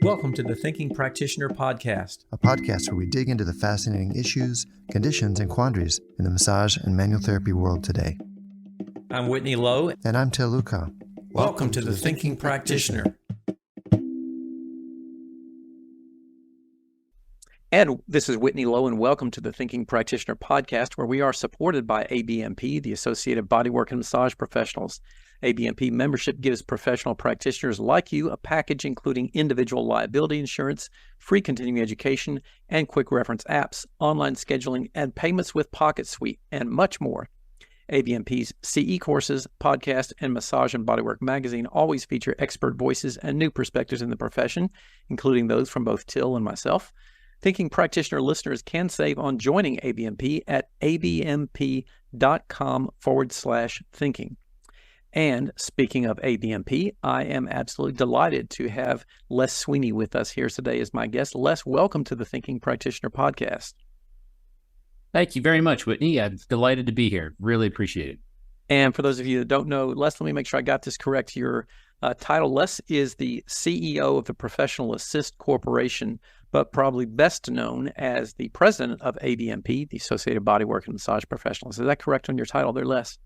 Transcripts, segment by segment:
Welcome to the Thinking Practitioner Podcast, a podcast where we dig into the fascinating issues, conditions, and quandaries in the massage and manual therapy world today. I'm Whitney Lowe. And I'm Tel Luca. Welcome to the Thinking Practitioner. And this is Whitney Lowe, and welcome to the Thinking Practitioner Podcast, where we are supported by ABMP, the Associated Bodywork and Massage Professionals. ABMP membership gives professional practitioners like you a package including individual liability insurance, free continuing education, and quick reference apps, online scheduling, and payments with Pocket Suite, and much more. ABMP's CE courses, podcast, and Massage and Bodywork magazine always feature expert voices and new perspectives in the profession, including those from both Till and myself. Thinking Practitioner listeners can save on joining ABMP at abmp.com/thinking. And speaking of ABMP, I am absolutely delighted to have Les Sweeney with us here today as my guest. Les, welcome to the Thinking Practitioner Podcast. Thank you very much, Whitney. I'm delighted to be here. Really appreciate it. And for those of you that don't know, Les, let me make sure I got this correct. Your title, Les, is the CEO of the Professional Assist Corporation, but probably best known as the president of ABMP, the Associated Bodywork and Massage Professionals. Is that correct on your title there, Les?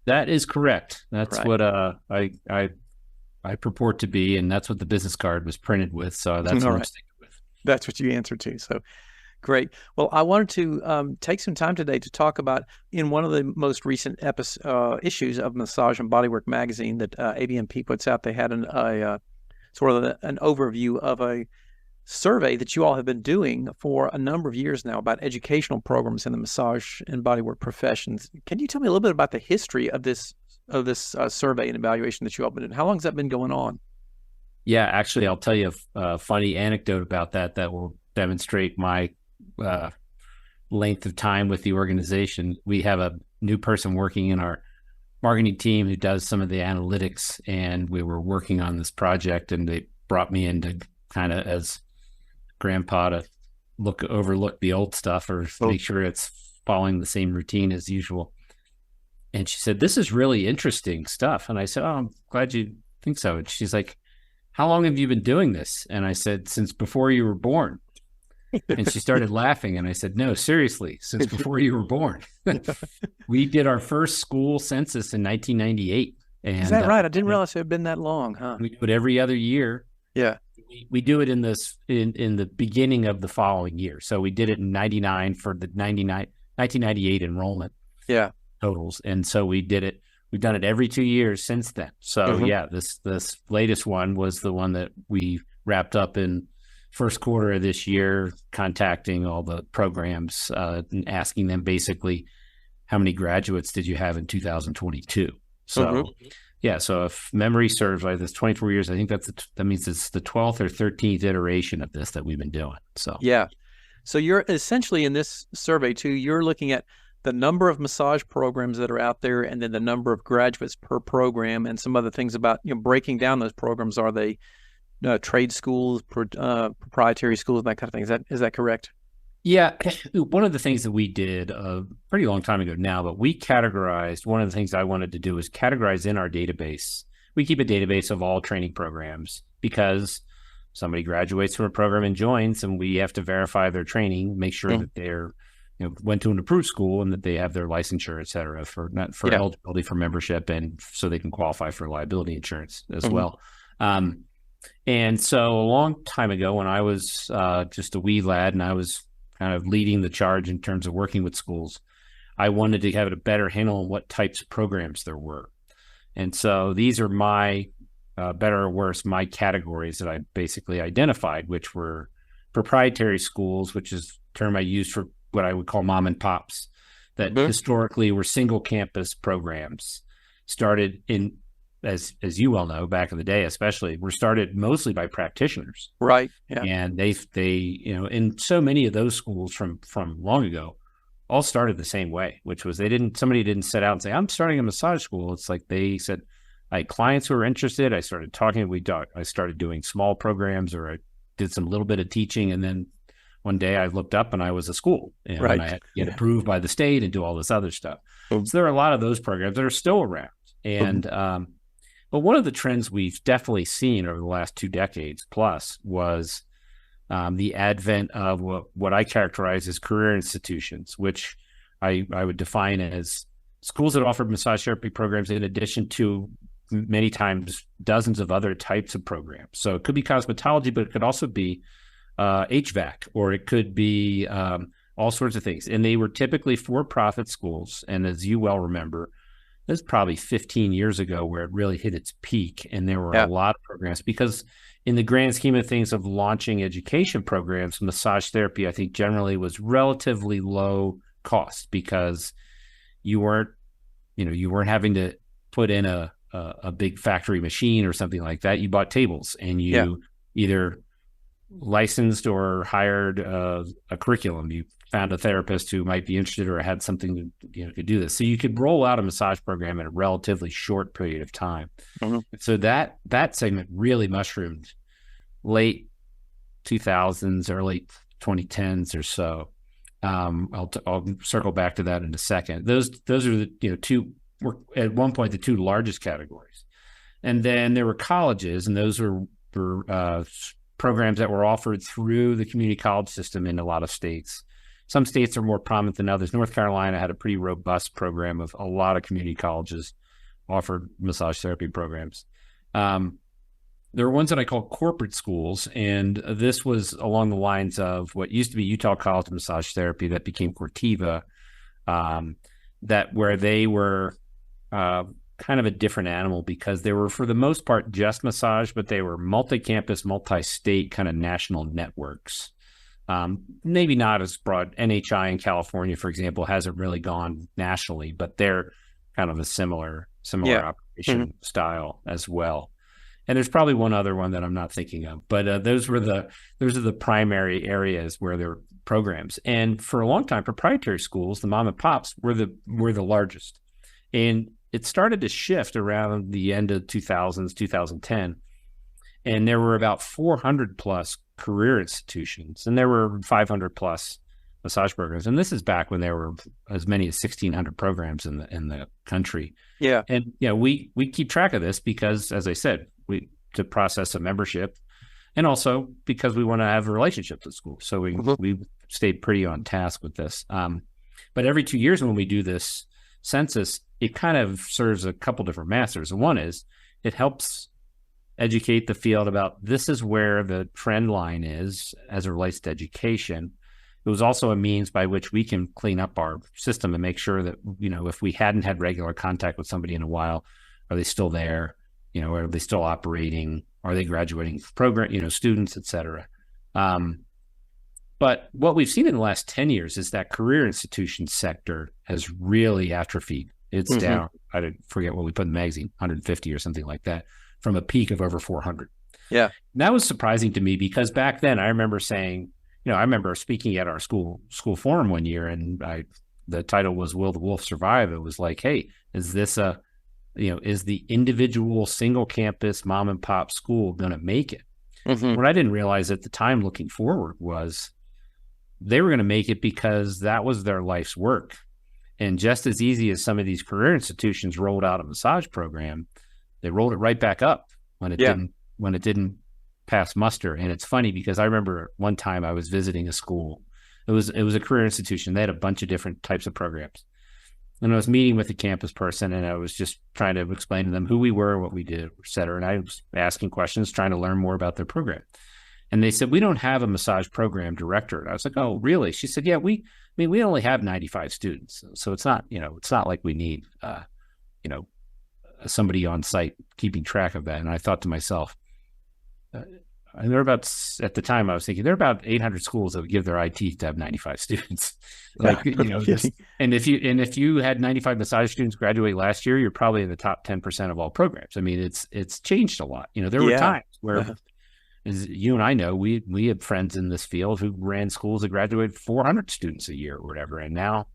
That is correct. That's right. What I purport to be, and that's what the business card was printed with. So that's what I'm sticking with. That's what you answer to. So great. Well, I wanted to take some time today to talk about, in one of the most recent issues of Massage and Bodywork magazine that ABMP puts out, they had an overview of a survey that you all have been doing for a number of years now about educational programs in the massage and bodywork professions. Can you tell me a little bit about the history of this survey and evaluation that you all been doing? How long has that been going on? Yeah, actually, I'll tell you a funny anecdote about that will demonstrate my length of time with the organization. We have a new person working in our marketing team who does some of the analytics, and we were working on this project, and they brought me in to kind of as grandpa to overlook the old stuff or make sure it's following the same routine as usual. And she said, "This is really interesting stuff." And I said, "Oh, I'm glad you think so." And she's like, "How long have you been doing this?" And I said, "Since before you were born." And she started laughing, and I said, "No, seriously, since before you were born." We did our first school census in 1998. And, is that right? I didn't realize it had been that long, huh? We do it every other year. Yeah. We do it in the beginning of the following year. So we did it in 99 for the 1998 enrollment totals. And so we've done it every 2 years since then. So this latest one was the one that we wrapped up in first quarter of this year, contacting all the programs and asking them basically, how many graduates did you have in 2022? So yeah, so if memory serves, like this 24 years, I think that means it's the 12th or 13th iteration of this that we've been doing. So yeah, so you're essentially in this survey too, you're looking at the number of massage programs that are out there, and then the number of graduates per program, and some other things about breaking down those programs. Are they trade schools, proprietary schools, that kind of thing? Is that correct? Yeah, one of the things that we did a pretty long time ago now, but we categorized, one of the things I wanted to do was categorize in our database. We keep a database of all training programs because somebody graduates from a program and joins, and we have to verify their training, make sure that they're, went to an approved school and that they have their licensure, et cetera, for eligibility for membership, and so they can qualify for liability insurance as well. And so a long time ago, when I was just a wee lad and I was kind of leading the charge in terms of working with schools, I wanted to have a better handle on what types of programs there were. And so these are my, better or worse, my categories that I basically identified, which were proprietary schools, which is a term I used for what I would call mom and pops, that historically were single campus programs, started in, as you well know, back in the day, especially, were started mostly by practitioners. Right. Yeah. And they in so many of those schools from long ago, all started the same way, which was somebody didn't set out and say, "I'm starting a massage school." It's like they said, I had clients who were interested. I started talking. I started doing small programs, or I did some little bit of teaching, and then one day I looked up and I was a school, and I had to get approved by the state and do all this other stuff. So there are a lot of those programs that are still around, and But one of the trends we've definitely seen over the last 2 decades plus was the advent of what I characterize as career institutions, which I would define as schools that offer massage therapy programs in addition to many times dozens of other types of programs. So it could be cosmetology, but it could also be HVAC, or it could be all sorts of things. And they were typically for-profit schools. And as you well remember, this is probably 15 years ago where it really hit its peak. And there were a lot of programs because in the grand scheme of things of launching education programs, massage therapy, I think generally was relatively low cost because you weren't having to put in a big factory machine or something like that. You bought tables and you either licensed or hired a curriculum. You found a therapist who might be interested or had something could do this. So you could roll out a massage program in a relatively short period of time. Mm-hmm. So that segment really mushroomed late 2000s, early 2010s or so. I'll circle back to that in a second. Those are the two were at one point the two largest categories, and then there were colleges, and those were programs that were offered through the community college system in a lot of states. Some states are more prominent than others. North Carolina had a pretty robust program of a lot of community colleges offered massage therapy programs. There were ones that I call corporate schools, and this was along the lines of what used to be Utah College of Massage Therapy that became Cortiva, where they were kind of a different animal because they were, for the most part, just massage, but they were multi-campus, multi-state kind of national networks. Maybe not as broad. NHI in California, for example, hasn't really gone nationally, but they're kind of a similar operation style as well. And there's probably one other one that I'm not thinking of, but those are the primary areas where there were programs. And for a long time, proprietary schools, the mom and pops, were the largest. And it started to shift around the end of 2000s, 2010, and there were about 400 plus career institutions, and there were 500 plus massage programs. And this is back when there were as many as 1,600 programs in the country. Yeah, and we keep track of this because, as I said, to process a membership, and also because we want to have relationships with schools. So we stayed pretty on task with this. But every 2 years when we do this census, it kind of serves a couple different masters. One is it helps educate the field about this is where the trend line is as it relates to education. It was also a means by which we can clean up our system and make sure that, if we hadn't had regular contact with somebody in a while, are they still there? Are they still operating? Are they graduating program, students, et cetera? But what we've seen in the last 10 years is that career institution sector has really atrophied. It's down. I forget what we put in the magazine, 150 or something like that, from a peak of over 400. Yeah. And that was surprising to me because back then I remember saying, I remember speaking at our school forum one year, and the title was "Will the Wolf Survive?" It was like, hey, is this is the individual single campus mom and pop school going to make it? What I didn't realize at the time looking forward was they were going to make it because that was their life's work. And just as easy as some of these career institutions rolled out a massage program, they rolled it right back up when it didn't pass muster. And it's funny because I remember one time I was visiting a school. It was a career institution. They had a bunch of different types of programs. And I was meeting with the campus person, and I was just trying to explain to them who we were, what we did, et cetera. And I was asking questions, trying to learn more about their program. And they said, we don't have a massage program director. And I was like, oh, really? She said, yeah, we only have 95 students. So it's not like we need, somebody on site keeping track of that. And I thought to myself, at the time I was thinking, there are about 800 schools that would give their IT to have 95 students. And if you had 95 massage students graduate last year, you're probably in the top 10% of all programs. I mean, it's changed a lot. There were times where, as you and I know, we had friends in this field who ran schools that graduated 400 students a year or whatever. And now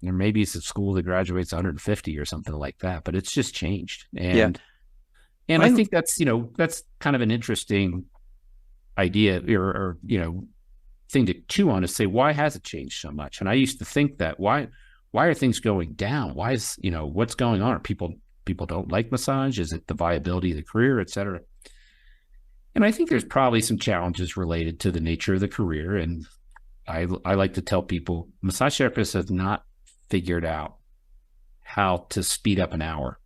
there may be some school that graduates 150 or something like that, but it's just changed. And I think that's kind of an interesting idea or thing to chew on, to say, why has it changed so much? And I used to think that why are things going down? Why is, what's going on? Are people people don't like massage? Is it the viability of the career, et cetera? And I think there's probably some challenges related to the nature of the career. And I like to tell people, massage therapists have not figured out how to speed up an hour.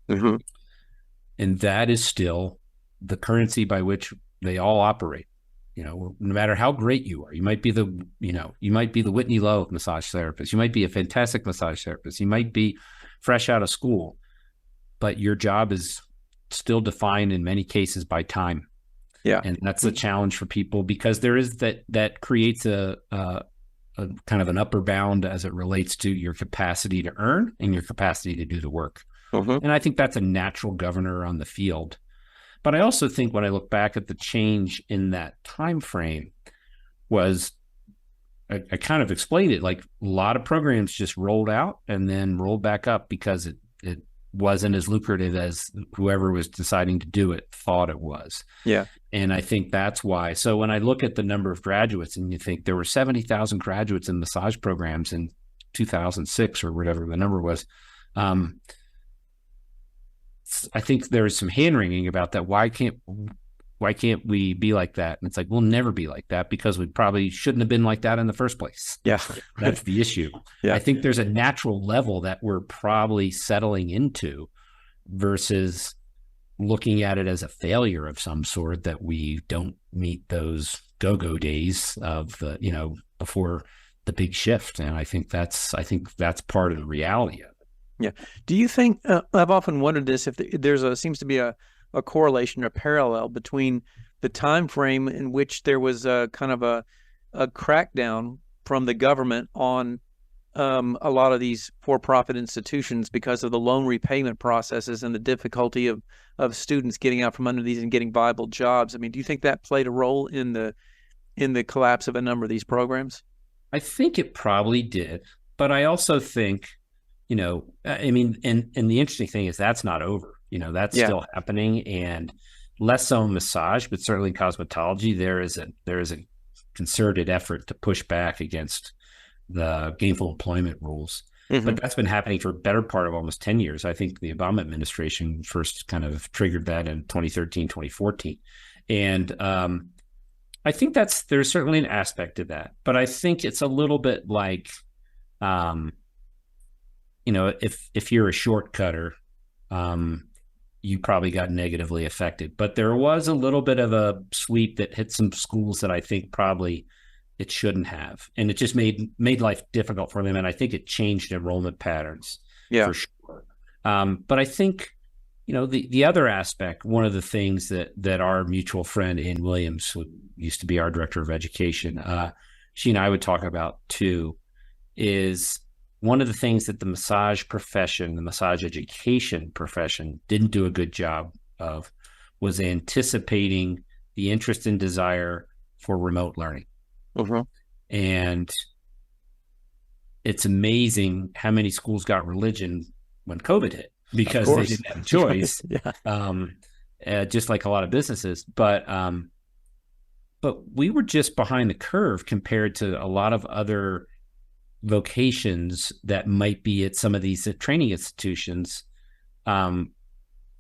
Mm-hmm. And that is still the currency by which they all operate. No matter how great you are, you might be the Whitney Lowe massage therapist. You might be a fantastic massage therapist. You might be fresh out of school, but your job is still defined in many cases by time. Yeah. And that's a challenge for people, because there is that creates a kind of an upper bound as it relates to your capacity to earn and your capacity to do the work. Mm-hmm. And I think that's a natural governor on the field. But I also think when I look back at the change in that time frame was, I kind of explained it, like a lot of programs just rolled out and then rolled back up because it wasn't as lucrative as whoever was deciding to do it thought it was. Yeah. And I think that's why. So when I look at the number of graduates, and you think there were 70,000 graduates in massage programs in 2006 or whatever the number was, I think there is some hand-wringing about that. Why can't we be like that? And it's like, we'll never be like that, because we probably shouldn't have been like that in the first place. Yeah. That's the issue. Yeah. I think there's a natural level that we're probably settling into versus looking at it as a failure of some sort, that we don't meet those go-go days of the, before the big shift. And I think that's part of the reality of it. Yeah. Do you think, I've often wondered this, if seems to be a correlation or parallel between the time frame in which there was a kind of a crackdown from the government on a lot of these for-profit institutions because of the loan repayment processes and the difficulty of students getting out from under these and getting viable jobs. I mean, do you think that played a role in the collapse of a number of these programs? I think it probably did, but I also think, and the interesting thing is that's not over. That's still happening, and less so in massage, but certainly in cosmetology, there is a concerted effort to push back against the gainful employment rules. Mm-hmm. But that's been happening for a better part of almost 10 years. I think the Obama administration first kind of triggered that in 2013, 2014. And I think there's certainly an aspect to that, but I think it's a little bit like, if you're a shortcutter, you probably got negatively affected. But there was a little bit of a sweep that hit some schools that I think probably it shouldn't have. And it just made life difficult for them. And I think it changed enrollment patterns for sure. But I think, the other aspect, one of the things that our mutual friend, Ann Williams, who used to be our director of education, she and I would talk about too, is one of the things that the massage profession, the massage education profession, didn't do a good job of was anticipating the interest and desire for remote learning. Mm-hmm. And it's amazing how many schools got religion when COVID hit, because they didn't have a choice, just like a lot of businesses. But we were just behind the curve compared to a lot of other vocations that might be at some of these training institutions,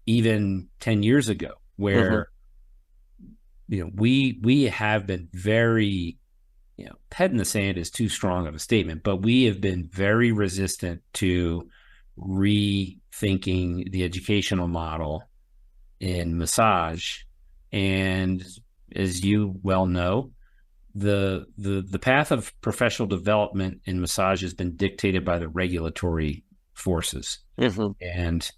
even 10 years ago, where we have been very, head in the sand is too strong of a statement, but we have been very resistant to rethinking the educational model in massage. And as you well know, the path of professional development in massage has been dictated by the regulatory forces. Mm-hmm. And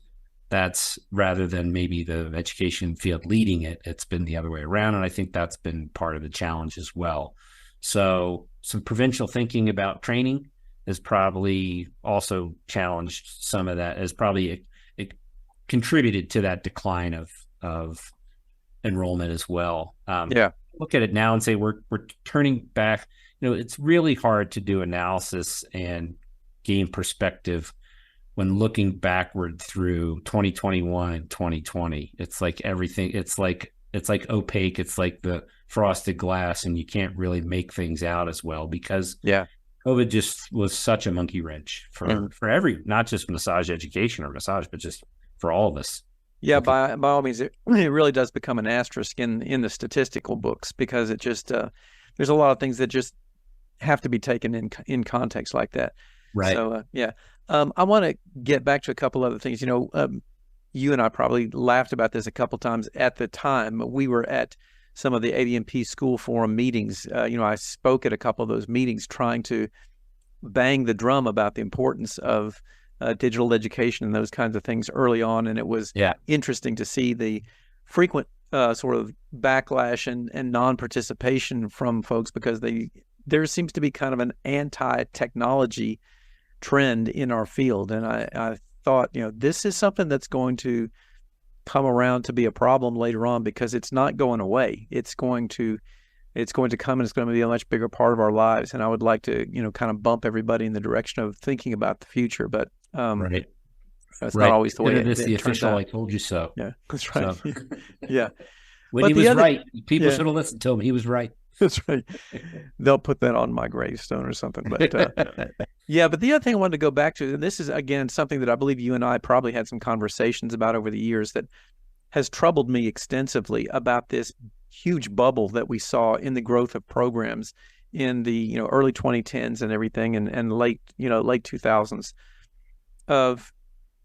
that's, rather than maybe the education field leading it, it's been the other way around. And I think that's been part of the challenge as well. So some provincial thinking about training has probably also challenged some of that, has probably it contributed to that decline of enrollment as well. Look at it now and say we're turning back. It's really hard to do analysis and gain perspective when looking backward through 2021 and 2020. It's like everything. It's like opaque. It's like the frosted glass, and you can't really make things out as well because COVID just was such a monkey wrench for every, not just massage education or massage, but just for all of us. Yeah, by all means, it really does become an asterisk in the statistical books, because it just there's a lot of things that just have to be taken in context like that. Right. So I want to get back to a couple other things. You and I probably laughed about this a couple times at the time. We were at some of the ABMP school forum meetings. I spoke at a couple of those meetings trying to bang the drum about the importance of digital education and those kinds of things early on. And it was interesting to see the frequent sort of backlash and non-participation from folks, because there seems to be kind of an anti-technology trend in our field. And I thought, this is something that's going to come around to be a problem later on, because it's not going away. It's going to come, and it's going to be a much bigger part of our lives. And I would like to, kind of bump everybody in the direction of thinking about the future. But right. It's not always the way it is. The turns official out. "I told you so." Yeah, that's right. So. Yeah. When he was right, people should have listened to him. He was right. That's right. They'll put that on my gravestone or something. But but the other thing I wanted to go back to, and this is, again, something that I believe you and I probably had some conversations about over the years, that has troubled me extensively about this huge bubble that we saw in the growth of programs in the early 2010s and everything, and late 2000s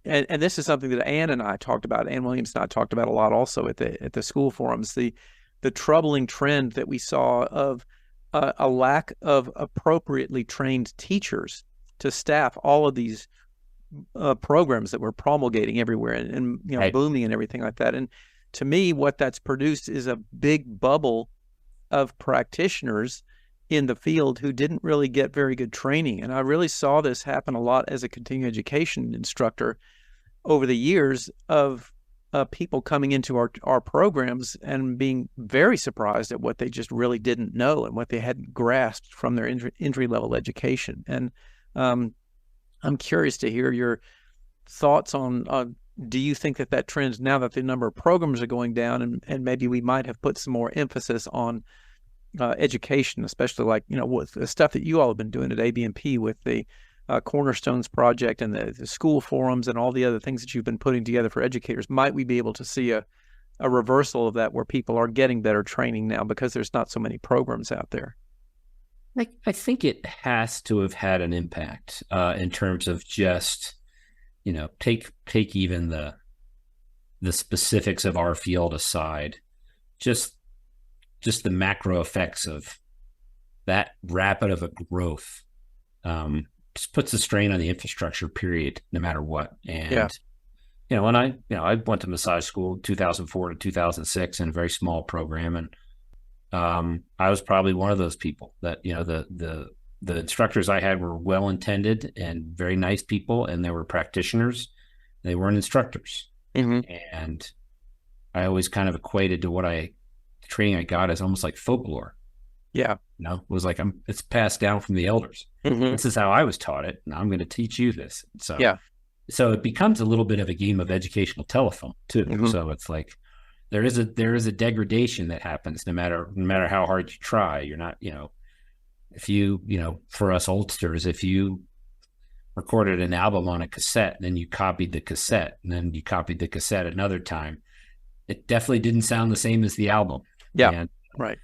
and this is something that Ann and I talked about. Ann Williams and I talked about a lot also at the school forums. The troubling trend that we saw of a lack of appropriately trained teachers to staff all of these programs that we're promulgating everywhere and right. booming and everything like that. And to me, what that's produced is a big bubble of practitioners in the field who didn't really get very good training. And I really saw this happen a lot as a continuing education instructor over the years, of people coming into our programs and being very surprised at what they just really didn't know and what they hadn't grasped from their entry-level education. And I'm curious to hear your thoughts on do you think that trend, now that the number of programs are going down, and maybe we might have put some more emphasis on education, especially with the stuff that you all have been doing at ABMP with the Cornerstones Project and the school forums and all the other things that you've been putting together for educators, might we be able to see a reversal of that, where people are getting better training now because there's not so many programs out there? I think it has to have had an impact in terms of just, take even the specifics of our field aside, just the macro effects of that rapid of a growth just puts a strain on the infrastructure, period, no matter what. And when I went to massage school 2004 to 2006 in a very small program, and I was probably one of those people that the instructors I had were well intended and very nice people, and they were practitioners. They weren't instructors. Mm-hmm. And I always kind of equated to the training I got as almost like folklore. Yeah. It was like, it's passed down from the elders. Mm-hmm. This is how I was taught it, and I'm going to teach you this. So it becomes a little bit of a game of educational telephone too. Mm-hmm. So it's like there is a degradation that happens no matter how hard you try. You're not, if you, for us oldsters, if you recorded an album on a cassette, then you copied the cassette, and then you copied the cassette another time, it definitely didn't sound the same as the album. Yeah. And, right.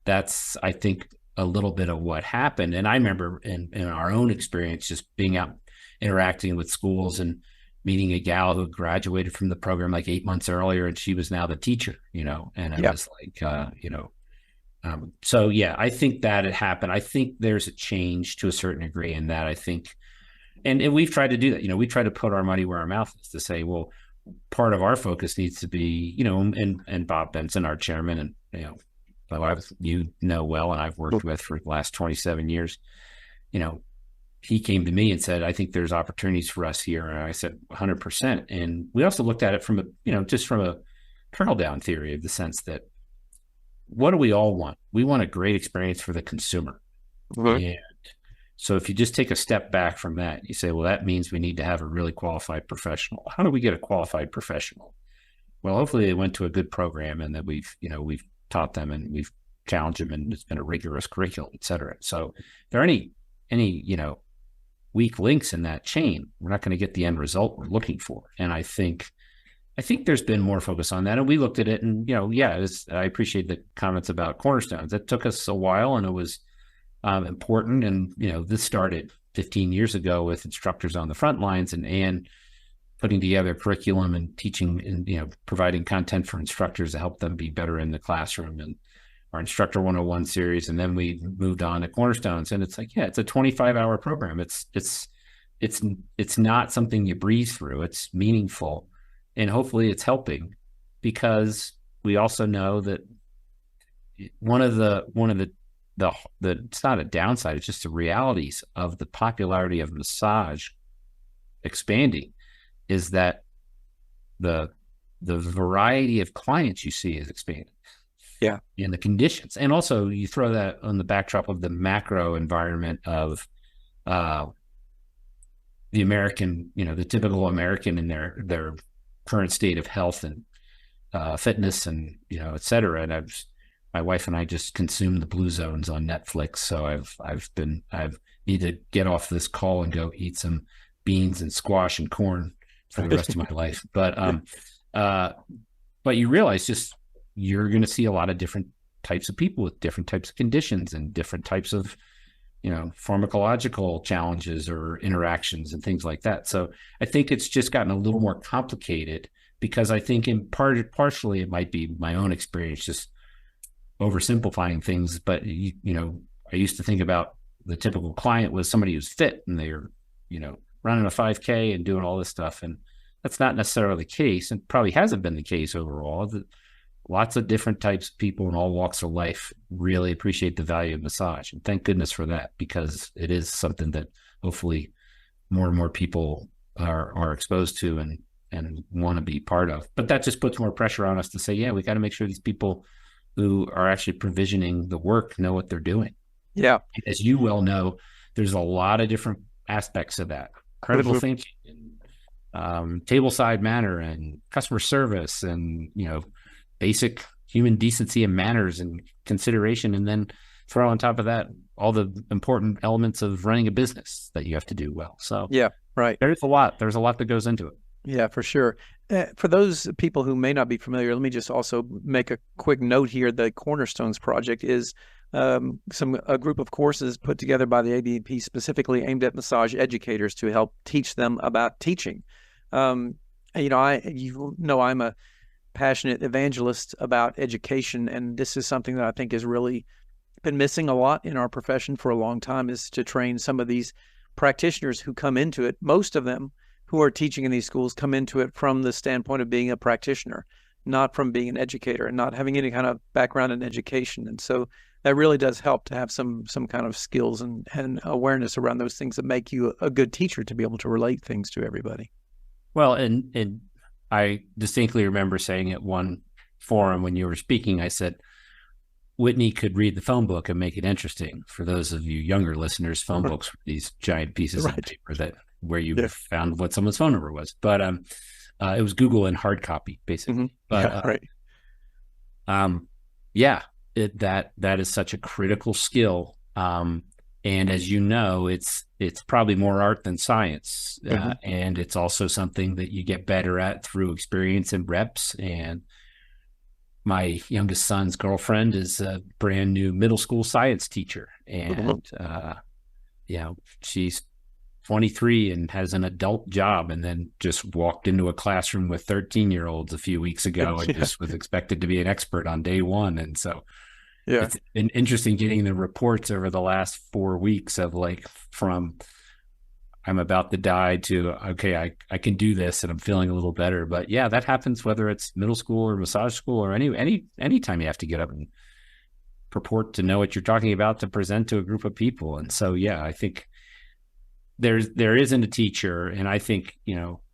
That's, I think, a little bit of what happened. And I remember in our own experience, just being out interacting with schools and meeting a gal who graduated from the program like 8 months earlier, and she was now the teacher, and I was like, so yeah, I think that it happened. I think there's a change to a certain degree in that. I think, and we've tried to do that. We try to put our money where our mouth is, to say, well, part of our focus needs to be, and Bob Benson, our chairman, and, well, and I've worked with for the last 27 years, he came to me and said, I think there's opportunities for us here. And I said, 100%. And we also looked at it from just from a trickle down theory, of the sense that, what do we all want? We want a great experience for the consumer. Mm-hmm. And so if you just take a step back from that, you say, well, that means we need to have a really qualified professional. How do we get a qualified professional? Well, hopefully they went to a good program, and that we've taught them, and we've challenged them, and it's been a rigorous curriculum, et cetera. So if there are any weak links in that chain, we're not going to get the end result we're looking for. And I think there's been more focus on that. And we looked at it and, I appreciate the comments about cornerstones. It took us a while and it was important. And, this started 15 years ago with instructors on the front lines and putting together curriculum and teaching and, providing content for instructors to help them be better in the classroom, and our Instructor 101 series. And then we moved on to Cornerstones, and it's like, it's a 25-hour program. It's not something you breeze through. It's meaningful. And hopefully it's helping, because we also know that one of the it's not a downside, it's just the realities of the popularity of massage expanding is that the variety of clients you see is expanding. Yeah. And the conditions. And also you throw that on the backdrop of the macro environment of the American, the typical American in their current state of health and fitness and, et cetera. And my wife and I just consume the Blue Zones on Netflix. So I need to get off this call and go eat some beans and squash and corn for the rest of my life. But you realize just you're going to see a lot of different types of people with different types of conditions and different types of, pharmacological challenges or interactions and things like that. So I think it's just gotten a little more complicated, because I think partially it might be my own experience, just oversimplifying things. But, I used to think about the typical client was somebody who's fit and they're, running a 5K and doing all this stuff. And that's not necessarily the case, and probably hasn't been the case overall. Lots of different types of people in all walks of life really appreciate the value of massage. And thank goodness for that, because it is something that hopefully more and more people are exposed to and want to be part of. But that just puts more pressure on us to say, we got to make sure these people who are actually provisioning the work know what they're doing. Yeah. As you well know, there's a lot of different aspects of that. Critical thinking, tableside manner, and customer service, and, basic human decency and manners and consideration. And then throw on top of that all the important elements of running a business that you have to do well. So yeah, right. There's a lot that goes into it. Yeah, for sure. For those people who may not be familiar, let me just also make a quick note here. The Cornerstones Project is a group of courses put together by the ABMP specifically aimed at massage educators to help teach them about teaching. I'm a passionate evangelist about education, and this is something that I think has really been missing a lot in our profession for a long time, is to train some of these practitioners who come into it. Most of them who are teaching in these schools come into it from the standpoint of being a practitioner, not from being an educator and not having any kind of background in education. And so that really does help to have some kind of skills and awareness around those things that make you a good teacher to be able to relate things to everybody. Well, and I distinctly remember saying at one forum when you were speaking, I said, Whitney could read the phone book and make it interesting. For those of you younger listeners, phone books were these giant pieces of paper where you found what someone's phone number was. But it was Google in hard copy, basically. But that is such a critical skill. And as you know, it's probably more art than science. And it's also something that you get better at through experience and reps. And my youngest son's girlfriend is a brand new middle school science teacher. And, she's 23 and has an adult job, and then just walked into a classroom with 13-year-olds a few weeks ago and just was expected to be an expert on day one. And so it's been interesting getting the reports over the last 4 weeks of from I'm about to die to, okay, I can do this and I'm feeling a little better. But yeah, that happens whether it's middle school or massage school or any time you have to get up and purport to know what you're talking about to present to a group of people. And so, I think there isn't a teacher. And I think,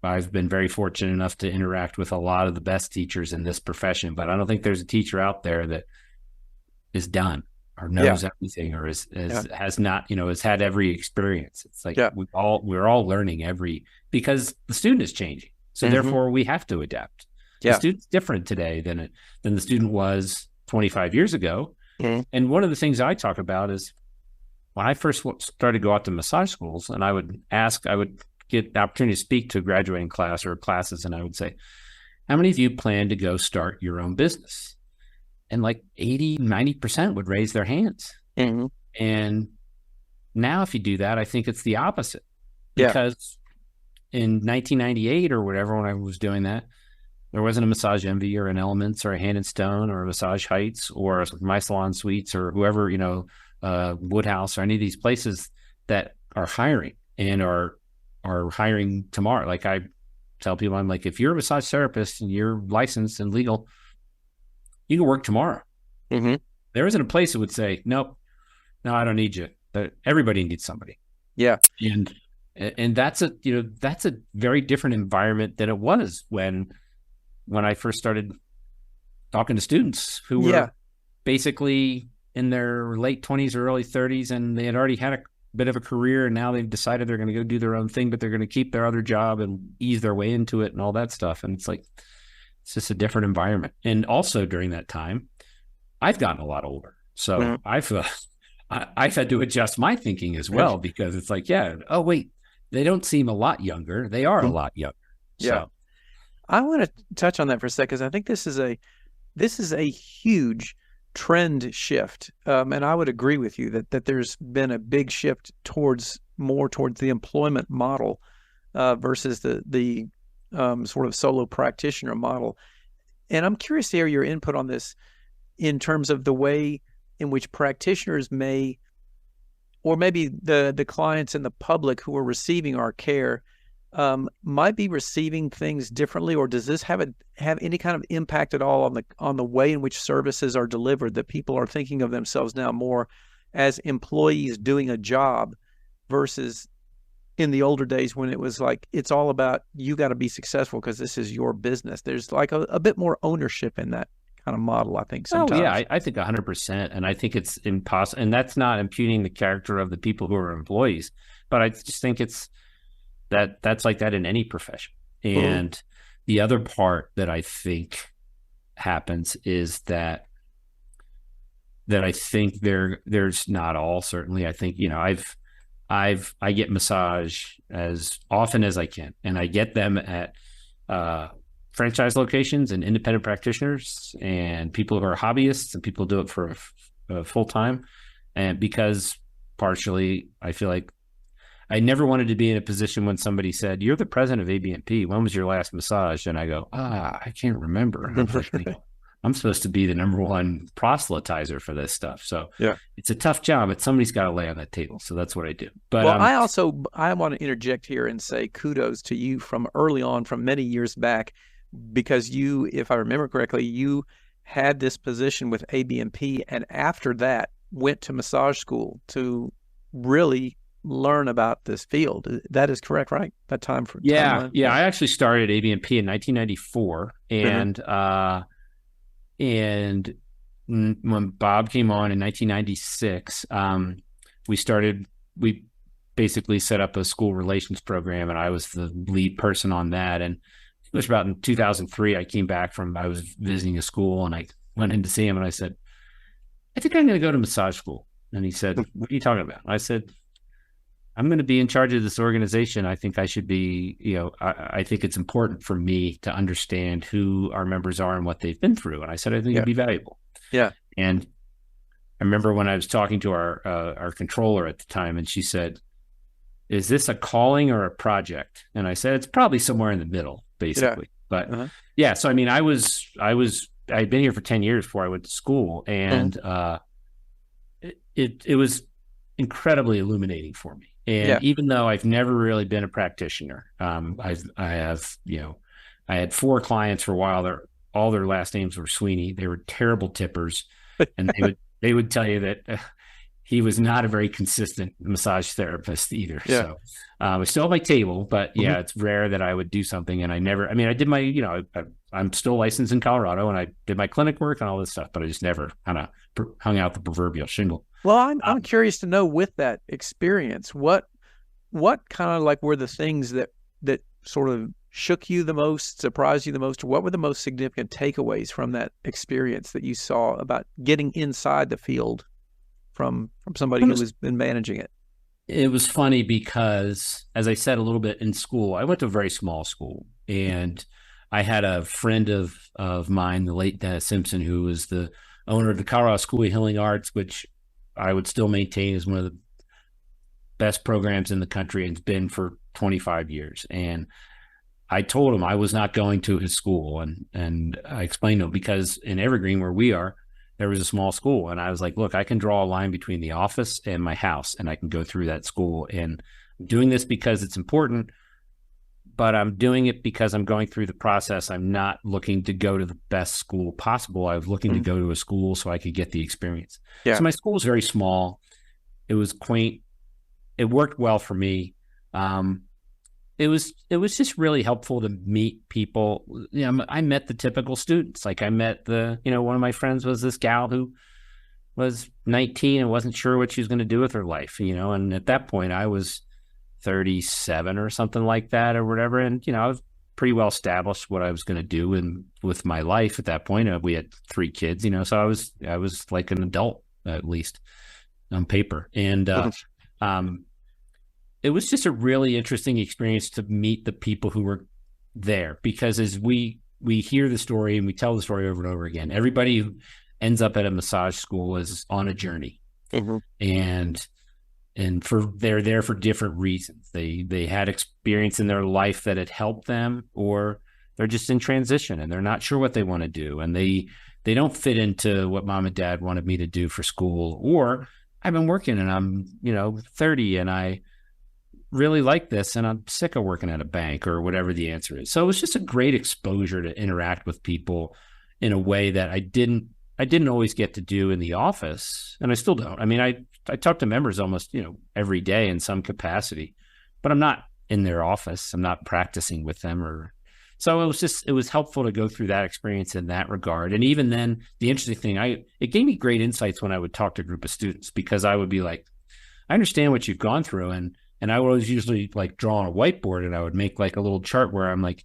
I've been very fortunate enough to interact with a lot of the best teachers in this profession, but I don't think there's a teacher out there that is done or knows everything or has not, has had every experience. It's like we're all learning because the student is changing. So therefore we have to adapt. The student's different today than the student was 25 years ago. And one of the things I talk about is when I first started to go out to massage schools, and I would get the opportunity to speak to a graduating class or classes, and I would say, how many of you plan to go start your own business? And like 80-90% would raise their hands. Mm-hmm. And now if you do that, I think it's the opposite. Because in 1998 or whatever, when I was doing that, there wasn't a Massage Envy or an Elements or a Hand and Stone or a Massage Heights or My Salon Suites or whoever, Woodhouse or any of these places that are hiring and are hiring tomorrow. Like I tell people, I'm like, if you're a massage therapist and you're licensed and legal, you can work tomorrow. Mm-hmm. There isn't a place that would say, nope, no, I don't need you. But everybody needs somebody. Yeah. And that's a very different environment than it was when I first started talking to students who were basically in their late 20s or early 30s, and they had already had a bit of a career, and now they've decided they're going to go do their own thing, but they're going to keep their other job and ease their way into it and all that stuff. And it's like, it's just a different environment. And also during that time, I've gotten a lot older. So I've had to adjust my thinking as well, because it's like, oh, wait, they don't seem a lot younger. They are a lot younger. Yeah. So. I want to touch on that for a second, because I think this is a huge trend shift. And I would agree with you that there's been a big shift towards the employment model versus the sort of solo practitioner model. And I'm curious to hear your input on this in terms of the way in which practitioners may, or maybe the clients and the public who are receiving our care might be receiving things differently, or does this have any kind of impact at all on the way in which services are delivered, that people are thinking of themselves now more as employees doing a job versus in the older days when it was like, it's all about, you got to be successful because this is your business. There's like a bit more ownership in that kind of model, I think, sometimes. Oh, yeah, I think 100%. And I think it's impossible. And that's not impugning the character of the people who are employees, but I just think that's like that in any profession. And the other part that I think happens is that I think there's not all, certainly. I think, I get massage as often as I can, and I get them at franchise locations and independent practitioners and people who are hobbyists and people who do it for full time. And because partially I feel like I never wanted to be in a position when somebody said, "You're the president of ABMP. When was your last massage?" And I go, I can't remember. And I'm like, I'm supposed to be the number one proselytizer for this stuff. So it's a tough job, but somebody's got to lay on that table. So that's what I do. But I want to interject here and say kudos to you from early on, from many years back, because you, if I remember correctly, you had this position with ABMP, and after that went to massage school to really learn about this field. That is correct, right? That time for timeline? Yeah. I actually started ABMP in 1994, and when Bob came on in 1996, we basically set up a school relations program, and I was the lead person on that. And it was about in 2003, I was visiting a school, and I went in to see him, and I said, "I think I'm going to go to massage school." And he said, "What are you talking about?" I said, "I'm going to be in charge of this organization. I think I should be, I think it's important for me to understand who our members are and what they've been through." And I said, "I think it'd be valuable." Yeah. And I remember when I was talking to our controller at the time, and she said, "Is this a calling or a project?" And I said, "It's probably somewhere in the middle, basically." But so I mean, I'd been here for 10 years before I went to school, and it was incredibly illuminating for me. And even though I've never really been a practitioner, I had 4 clients for a while. All their last names were Sweeney. They were terrible tippers, and they would tell you that he was not a very consistent massage therapist either. Yeah. So I still have my table, but it's rare that I would do something. And I did my, I'm still licensed in Colorado, and I did my clinic work and all this stuff, but I just never kind of hung out the proverbial shingle. Well, I'm curious to know, with that experience, what kind of like were the things that sort of shook you the most, surprised you the most? What were the most significant takeaways from that experience that you saw about getting inside the field from somebody who has been managing it? It was funny because, as I said a little bit in school, I went to a very small school, and I had a friend of mine, the late Dennis Simpson, who was the owner of the Colorado School of Healing Arts, which I would still maintain is one of the best programs in the country, and it's been for 25 years. And I told him I was not going to his school, and I explained to him, because in Evergreen, where we are, there was a small school, and I was like, look, I can draw a line between the office and my house, and I can go through that school, and I'm doing this because it's important, but I'm doing it because I'm going through the process. I'm not looking to go to the best school possible. I was looking to go to a school so I could get the experience. Yeah. So my school was very small. It was quaint. It worked well for me. It was just really helpful to meet people. You know, I met the typical students. Like I met one of my friends was this gal who was 19 and wasn't sure what she was going to do with her life, and at that point I was 37 or something like that or whatever. And, I was pretty well established what I was going to do with my life at that point. We had 3 kids, so I was like an adult, at least on paper. And, it was just a really interesting experience to meet the people who were there, because as we hear the story and we tell the story over and over again, everybody who ends up at a massage school is on a journey, and they're there for different reasons. They had experience in their life that had helped them, or they're just in transition and they're not sure what they want to do, and they don't fit into what mom and dad wanted me to do for school, or I've been working and I'm 30 and I really like this and I'm sick of working at a bank, or whatever the answer is. So it was just a great exposure to interact with people in a way that I didn't always get to do in the office, and I still don't. I mean, I talk to members almost every day in some capacity, but I'm not in their office. I'm not practicing with them, so it was helpful to go through that experience in that regard. And even then, the interesting thing, it gave me great insights when I would talk to a group of students, because I would be like, I understand what you've gone through, and I would usually like draw on a whiteboard, and I would make like a little chart where I'm like,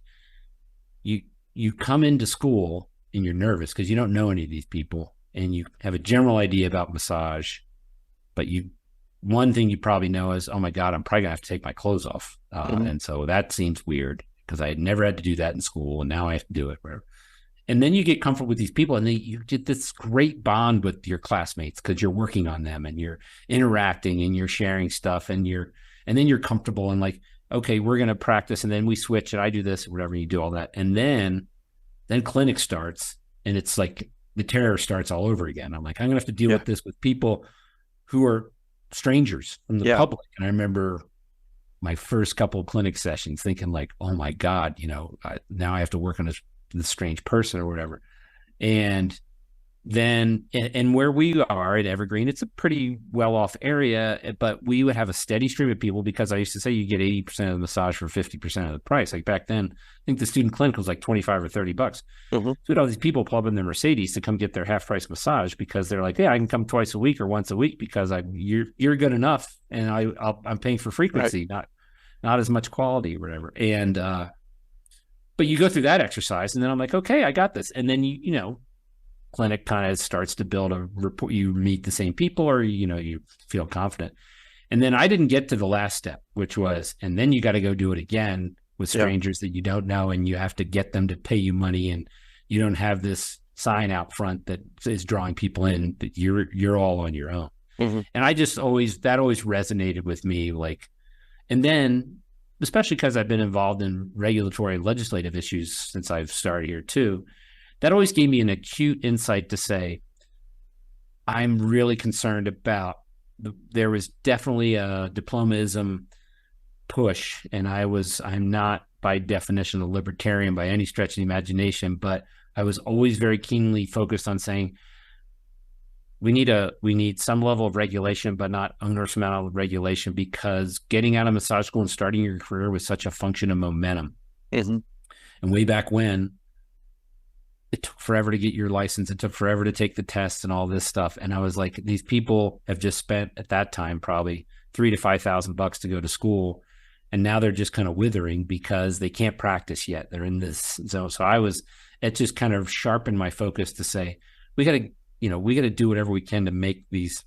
you come into school and you're nervous because you don't know any of these people, and you have a general idea about massage, but one thing you probably know is, oh my God, I'm probably gonna have to take my clothes off. And so that seems weird because I had never had to do that in school, and now I have to do it. Whatever. And then you get comfortable with these people, and you get this great bond with your classmates because you're working on them and you're interacting and you're sharing stuff, and then you're comfortable and like, okay, we're going to practice, and then we switch and I do this or whatever, and you do all that. And then clinic starts, and it's like the terror starts all over again. I'm like, I'm going to have to deal with this with people who are strangers from the public. And I remember my first couple of clinic sessions thinking like, oh my God, now I have to work on this strange person or whatever. And then, and where we are at Evergreen, it's a pretty well-off area, but we would have a steady stream of people, because I used to say you get 80% of the massage for 50% of the price. Like back then, I think the student clinic was like $25 or $30. So we had all these people pull up in their Mercedes to come get their half-price massage, because they're like, yeah, I can come twice a week or once a week because you're good enough, and I'm paying for frequency, not as much quality or whatever. And but you go through that exercise, and then I'm like, okay, I got this. And then clinic kind of starts to build a rapport. You meet the same people, or you feel confident. And then I didn't get to the last step, which was, and then you got to go do it again with strangers that you don't know, and you have to get them to pay you money, and you don't have this sign out front that is drawing people in, that you're all on your own. And I just always resonated with me, like. And then, especially because I've been involved in regulatory and legislative issues since I've started here too, that always gave me an acute insight to say, I'm really concerned about, there was definitely a diplomaism push, and I'm not by definition a libertarian by any stretch of the imagination, but I was always very keenly focused on saying, we need some level of regulation, but not onerous amount of regulation, because getting out of massage school and starting your career was such a function of momentum. And way back when, it took forever to get your license. It took forever to take the tests and all this stuff. And I was like, these people have just spent at that time probably $3,000 to $5,000 to go to school, and now they're just kind of withering because they can't practice yet. They're in this zone. So it just kind of sharpened my focus to say, we got to do whatever we can to make these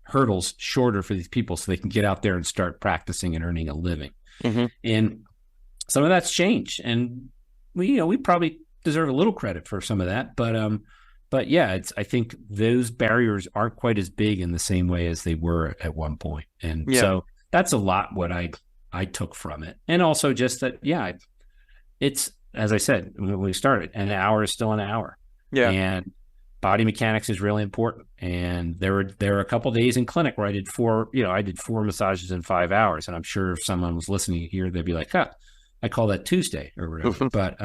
hurdles shorter for these people so they can get out there and start practicing and earning a living. Mm-hmm. And some of that's changed, and we probably deserve a little credit for some of that, but yeah, I think those barriers aren't quite as big in the same way as they were at one point. And so that's a lot what I took from it. And also just that, it's, as I said, when we started, an hour is still an hour. Yeah. And body mechanics is really important. And there were a couple of days in clinic where I did 4 massages in 5 hours. And I'm sure if someone was listening here, they'd be like, I call that Tuesday or whatever. But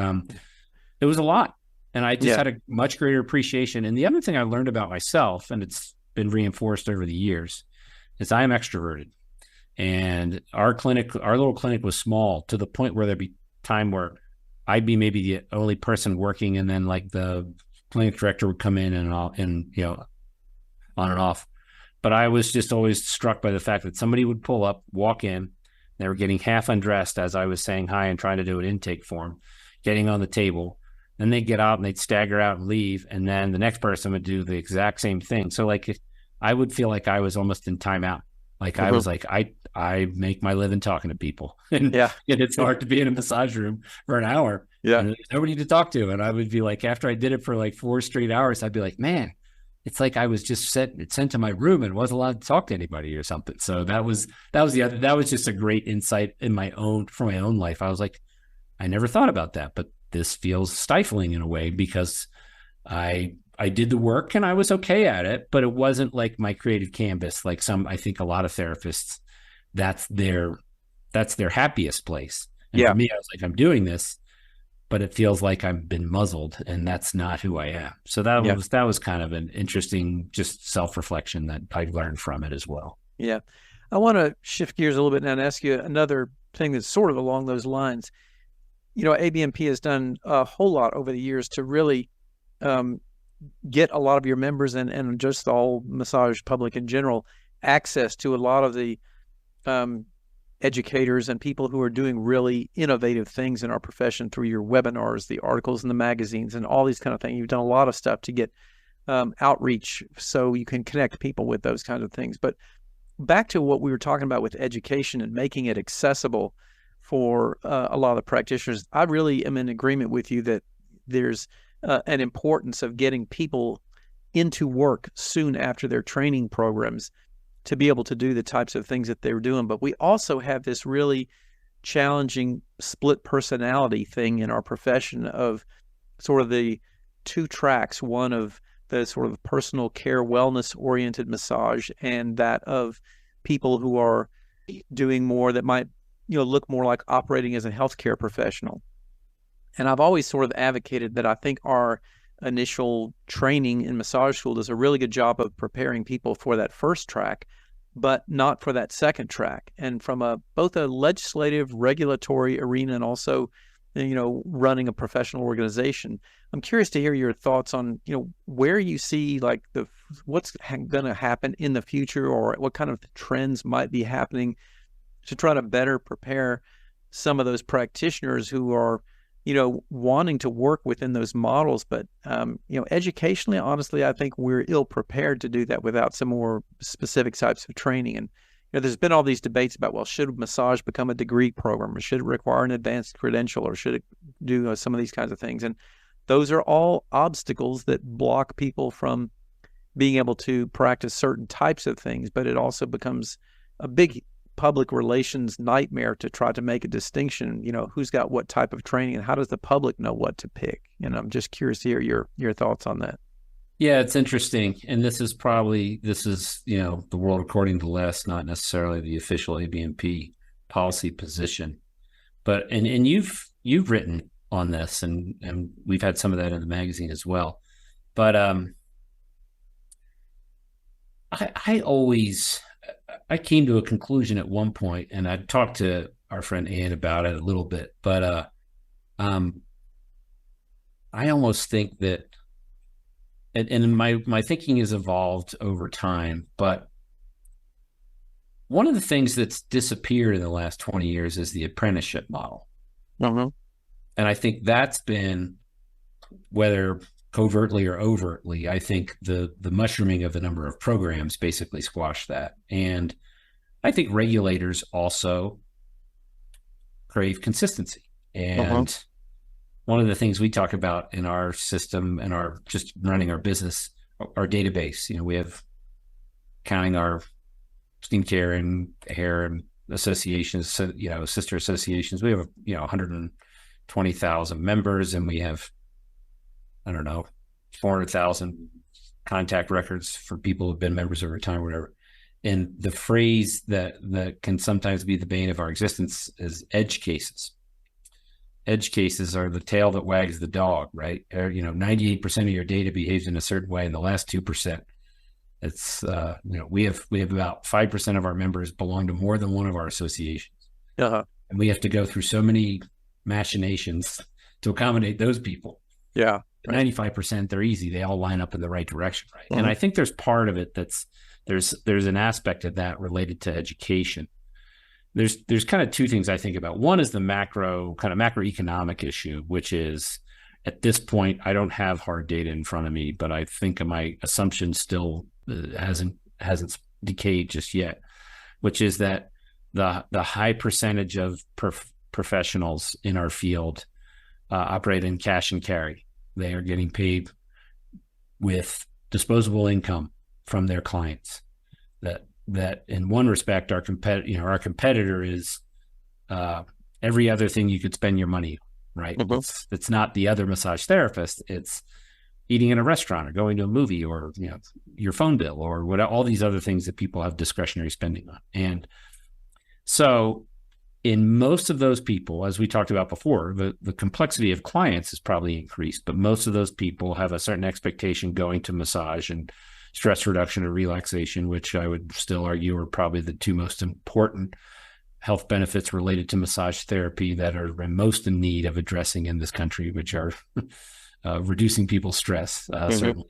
it was a lot. And I just had a much greater appreciation. And the other thing I learned about myself, and it's been reinforced over the years, is I am extroverted. And our little clinic was small to the point where there'd be time where I'd be maybe the only person working, and then like the clinic director would come in and on and off. But I was just always struck by the fact that somebody would pull up, walk in, they were getting half undressed as I was saying hi and trying to do an intake form, getting on the table. Then they'd get out and they'd stagger out and leave. And then the next person would do the exact same thing. So like I would feel like I was almost in timeout. Like I was like, I make my living talking to people. And it's hard to be in a massage room for an hour. Yeah. And there's nobody to talk to. And I would be like, after I did it for like 4 straight hours, I'd be like, man, it's like I was just sent to my room and wasn't allowed to talk to anybody or something. So that was just a great insight from my own life. I was like, I never thought about that, but this feels stifling in a way because I did the work and I was okay at it, but it wasn't like my creative canvas. Like I think a lot of therapists, that's their happiest place. And for me, I was like, I'm doing this, but it feels like I've been muzzled, and that's not who I am. So that was kind of an interesting just self-reflection that I learned from it as well. Yeah. I want to shift gears a little bit now and ask you another thing that's sort of along those lines. ABMP has done a whole lot over the years to really get a lot of your members and just the whole massage public in general access to a lot of the educators and people who are doing really innovative things in our profession through your webinars, the articles in the magazines, and all these kind of things. You've done a lot of stuff to get outreach so you can connect people with those kinds of things. But back to what we were talking about with education and making it accessible for a lot of the practitioners, I really am in agreement with you that there's an importance of getting people into work soon after their training programs to be able to do the types of things that they were doing. But we also have this really challenging split personality thing in our profession of sort of the 2 tracks, one of the sort of personal care, wellness-oriented massage, and that of people who are doing more that might look more like operating as a healthcare professional. And I've always sort of advocated that I think our initial training in massage school does a really good job of preparing people for that first track, but not for that second track. And from both a legislative, regulatory arena and also, running a professional organization, I'm curious to hear your thoughts on, where you see like what's going to happen in the future, or what kind of trends might be happening to try to better prepare some of those practitioners who are, wanting to work within those models. But, educationally, honestly, I think we're ill prepared to do that without some more specific types of training. And, there's been all these debates about, well, should massage become a degree program, or should it require an advanced credential, or should it do some of these kinds of things? And those are all obstacles that block people from being able to practice certain types of things. But it also becomes a big public relations nightmare to try to make a distinction, who's got what type of training and how does the public know what to pick? And I'm just curious to hear your thoughts on that. Yeah, it's interesting. And this is the world according to Les, not necessarily the official ABMP policy position. But, and you've written on this, and we've had some of that in the magazine as well. But I came to a conclusion at one point, and I talked to our friend Ann about it a little bit, but I almost think that, and my thinking has evolved over time, but one of the things that's disappeared in the last 20 years is the apprenticeship model. Mm-hmm. And I think that's been, whether covertly or overtly, I think the mushrooming of the number of programs basically squashed that. And I think regulators also crave consistency. And one of the things we talk about in our system and our just running our business, our database, we have counting our skincare and hair and associations, sister associations. We have, 120,000 members, and we have, 400,000 contact records for people who've been members over time or whatever. And the phrase that can sometimes be the bane of our existence is edge cases. Edge cases are the tail that wags the dog, right? 98% of your data behaves in a certain way, and the last 2%, it's we have about 5% of our members belong to more than one of our associations, and we have to go through so many machinations to accommodate those people. Yeah, right. 95%, they're easy; they all line up in the right direction, right? And I think there's part of it there's an aspect of that related to education. There's kind of two things I think about. One is the macroeconomic issue, which is, at this point, I don't have hard data in front of me, but I think my assumption still hasn't decayed just yet, which is that the high percentage of professionals in our field operate in cash and carry. They are getting paid with disposable income from their clients. That in one respect, our competitor is every other thing you could spend your money on, right? It's not the other massage therapist. It's eating in a restaurant or going to a movie or your phone bill or what, all these other things that people have discretionary spending on. And so in most of those people, as we talked about before, the complexity of clients is probably increased, but most of those people have a certain expectation going to massage and stress reduction and relaxation, which I would still argue are probably the two most important health benefits related to massage therapy that are most in need of addressing in this country, which are reducing people's stress, certainly.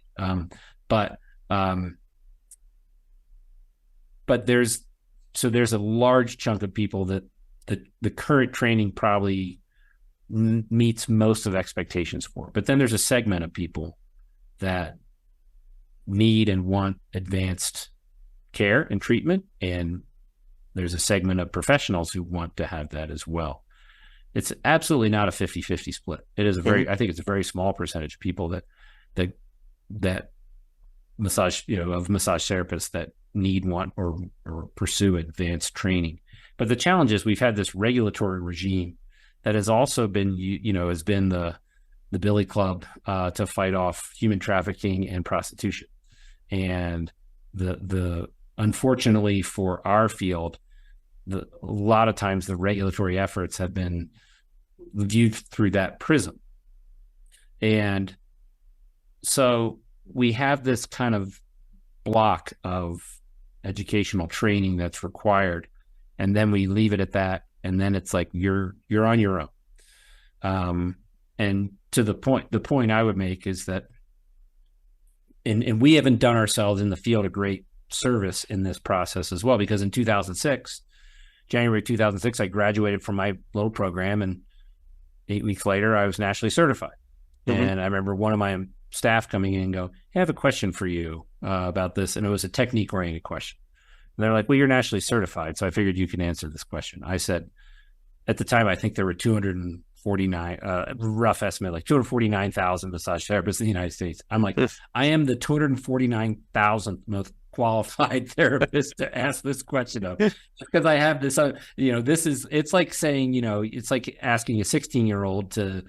But there's a large chunk of people that the current training probably meets most of expectations for. But then there's a segment of people that need and want advanced care and treatment, and there's a segment of professionals who want to have that as well. It's absolutely not a 50-50 split. It is I think it's a very small percentage of people that massage, of massage therapists that need, want, or pursue advanced training. But the challenge is we've had this regulatory regime that has also been, has been the billy club to fight off human trafficking and prostitution. And the unfortunately for our field, a lot of times the regulatory efforts have been viewed through that prism. And so we have this kind of block of educational training that's required, and then we leave it at that, and then it's like you're on your own. And to the point I would make is that and we haven't done ourselves in the field a great service in this process as well, because in January 2006, I graduated from my little program, and 8 weeks later, I was nationally certified. And I remember one of my staff coming in and go, "Hey, I have a question for you about this." And it was a technique-oriented question. And they're like, "Well, you're nationally certified, so I figured you can answer this question." I said, at the time, I think there were 249, rough estimate, like 249,000 massage therapists in the United States. I'm like, I am the 249,000th most qualified therapist to ask this question of, because I have this, it's like saying, it's like asking a 16-year-old to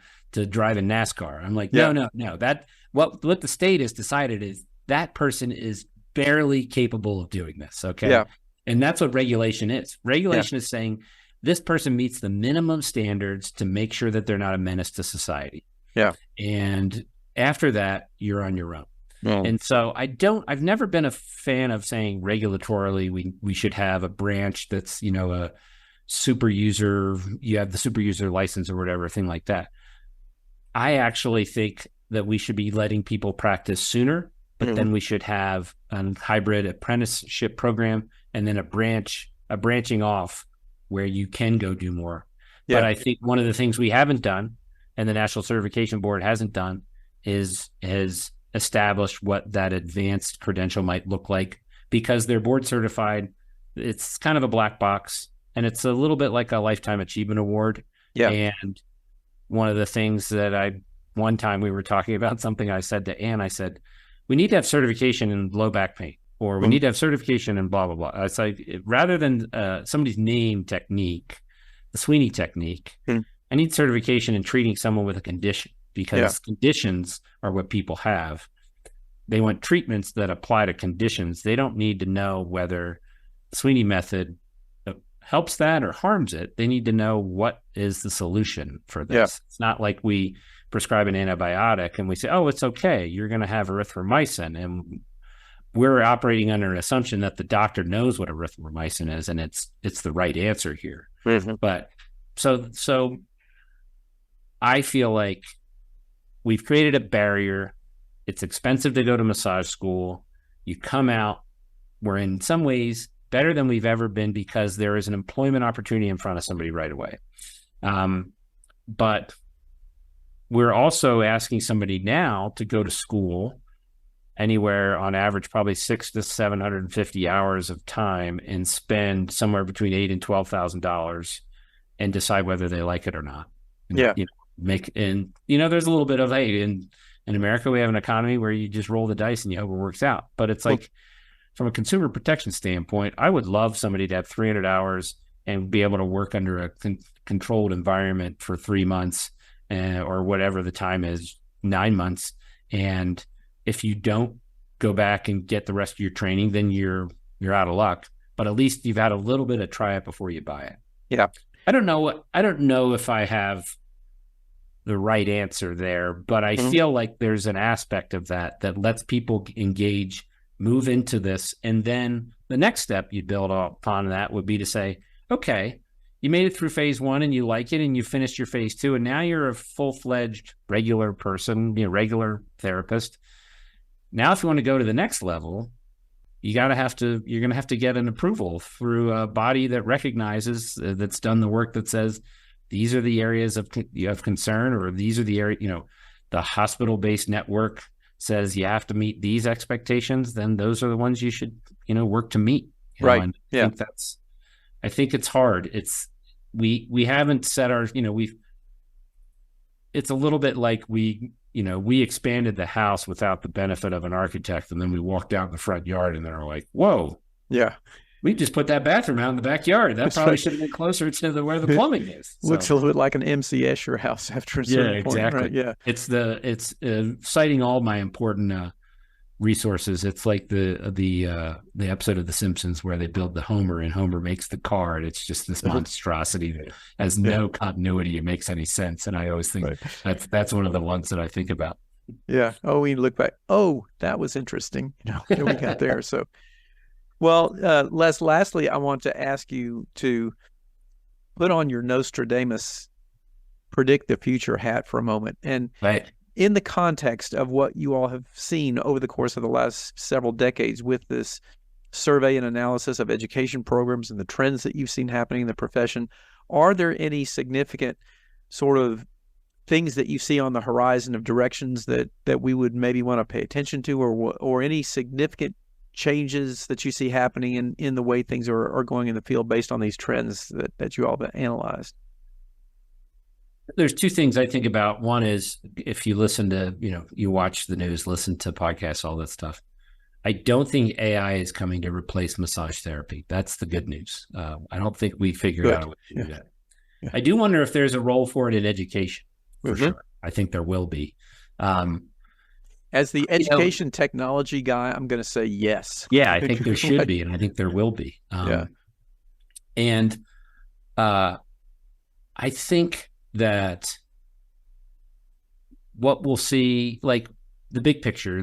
drive in NASCAR. I'm like, no, that what the state has decided is that person is barely capable of doing this. Okay. Yeah. And that's what regulation is. Regulation is saying this person meets the minimum standards to make sure that they're not a menace to society. Yeah. And after that, you're on your own. And so I've never been a fan of saying regulatorily we should have a branch that's, a super user, you have the super user license or whatever, thing like that. I actually think that we should be letting people practice sooner, but then we should have a hybrid apprenticeship program and then a branching off where you can go do more. Yeah. But I think one of the things we haven't done and the National Certification Board hasn't done has established what that advanced credential might look like because they're board certified. It's kind of a black box, and it's a little bit like a lifetime achievement award. Yeah. And one of the things that one time we were talking about something, I said to Ann, I said, we need to have certification in low back pain, or we need to have certification in blah, blah, blah. It's like, rather than somebody's name technique, the Sweeney technique, I need certification in treating someone with a condition, because conditions are what people have. They want treatments that apply to conditions. They don't need to know whether the Sweeney method helps that or harms it. They need to know what is the solution for this. Yeah. It's not like we prescribe an antibiotic and we say, oh, it's okay, you're going to have erythromycin. And we're operating under an assumption that the doctor knows what erythromycin is, and it's the right answer here. But so I feel like we've created a barrier. It's expensive to go to massage school. You come out, we're in some ways better than we've ever been because there is an employment opportunity in front of somebody right away. But we're also asking somebody now to go to school anywhere on average, probably 600 to 750 hours of time, and spend somewhere between $8,000 and $12,000 and decide whether they like it or not. And, there's a little bit of, hey, in America, we have an economy where you just roll the dice and you hope it works out. But it's like, from a consumer protection standpoint, I would love somebody to have 300 hours and be able to work under a controlled environment for 3 months or whatever the time is, 9 months. And if you don't go back and get the rest of your training, then you're out of luck. But at least you've had a little bit of try it before you buy it. Yeah. I don't know if I have the right answer there, but I feel like there's an aspect of that lets people engage, move into this. And then the next step you build upon that would be to say, okay, you made it through phase 1 and you like it and you finished your phase 2, and now you're a full-fledged regular person, regular therapist. Now, if you want to go to the next level, you're going to have to get an approval through a body that recognizes, that's done the work that says, these are the areas of concern, or these are the area, the hospital-based network says you have to meet these expectations, then those are the ones you should, work to meet. Right. And I think it's hard. We haven't set our, it's a little bit like we expanded the house without the benefit of an architect. And then we walked out in the front yard and they're like, whoa. Yeah. We just put that bathroom out in the backyard. That probably should have been closer to where the plumbing is. So. Looks a little bit like an M.C. Escher house after a certain point. Exactly. Right? Yeah, it's citing all my important resources. It's like the episode of The Simpsons where they build the Homer and Homer makes the car, and it's just this monstrosity that has no continuity. It makes any sense, and I always think that's one of the ones that I think about. Yeah. Oh, we look back. Oh, that was interesting. That we got there. So. Well, Les, lastly, I want to ask you to put on your Nostradamus predict the future hat for a moment. And in the context of what you all have seen over the course of the last several decades with this survey and analysis of education programs and the trends that you've seen happening in the profession, are there any significant sort of things that you see on the horizon of directions that we would maybe want to pay attention to, or any significant changes that you see happening in the way things are going in the field based on these trends that you all have analyzed? There's two things I think about. One is, if you listen to, you watch the news, listen to podcasts, all that stuff. I don't think AI is coming to replace massage therapy. That's the good news. I don't think we figured out a way to do that. Yeah. I do wonder if there's a role for it in education, for sure. I think there will be. As the education technology guy, I'm going to say yes. Yeah, I think there should be, and I think there will be. And I think that what we'll see, like the big picture,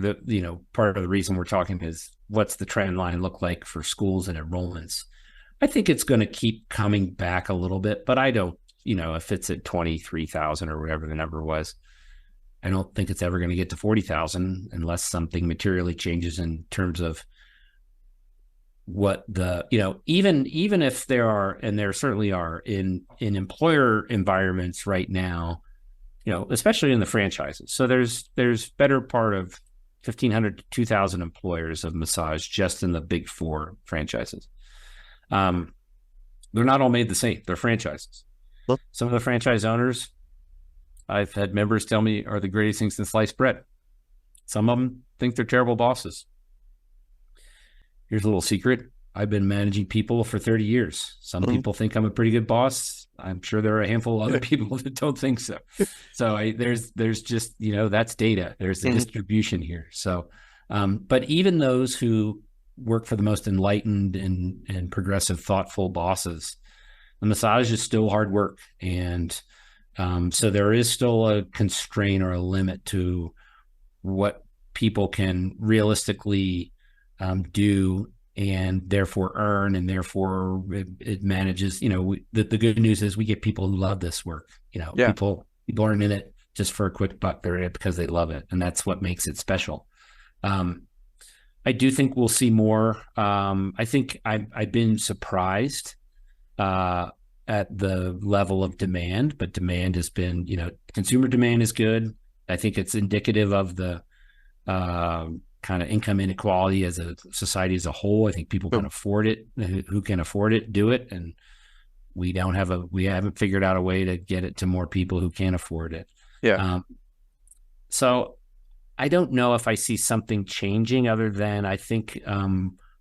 part of the reason we're talking is what's the trend line look like for schools and enrollments. I think it's going to keep coming back a little bit, but I don't, if it's at 23,000 or whatever the number was, I don't think it's ever going to get to 40,000 unless something materially changes in terms of what the, even if there are, and there certainly are in employer environments right now, especially in the franchises. So there's better part of 1,500 to 2,000 employers of massage just in the big four franchises. They're not all made the same. They're franchises. Well, some of the franchise owners, I've had members tell me, are the greatest things since sliced bread. Some of them think they're terrible bosses. Here's a little secret. I've been managing people for 30 years. Some people think I'm a pretty good boss. I'm sure there are a handful of other people that don't think so. So there's just, that's data. There's the distribution here. So, but even those who work for the most enlightened and progressive, thoughtful bosses, the massage is still hard work. And so there is still a constraint or a limit to what people can realistically do and therefore earn, and therefore it manages, the good news is we get people who love this work. People aren't in it just for a quick buck. They're in it because they love it. And that's what makes it special. I do think we'll see more. I think I've been surprised at the level of demand, but demand has been, consumer demand is good. I think it's indicative of the kind of income inequality as a society as a whole. I think people can afford it. Who can afford it, do it. And we haven't figured out a way to get it to more people who can't afford it. Yeah. So I don't know if I see something changing other than I think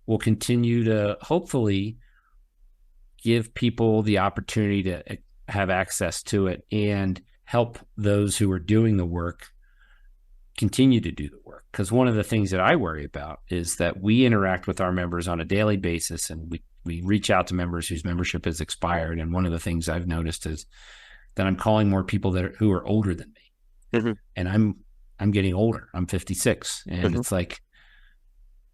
we'll continue to hopefully give people the opportunity to have access to it and help those who are doing the work continue to do the work. Because one of the things that I worry about is that we interact with our members on a daily basis, and we reach out to members whose membership has expired. And one of the things I've noticed is that I'm calling more people who are older than me. And I'm getting older. I'm 56. And it's like,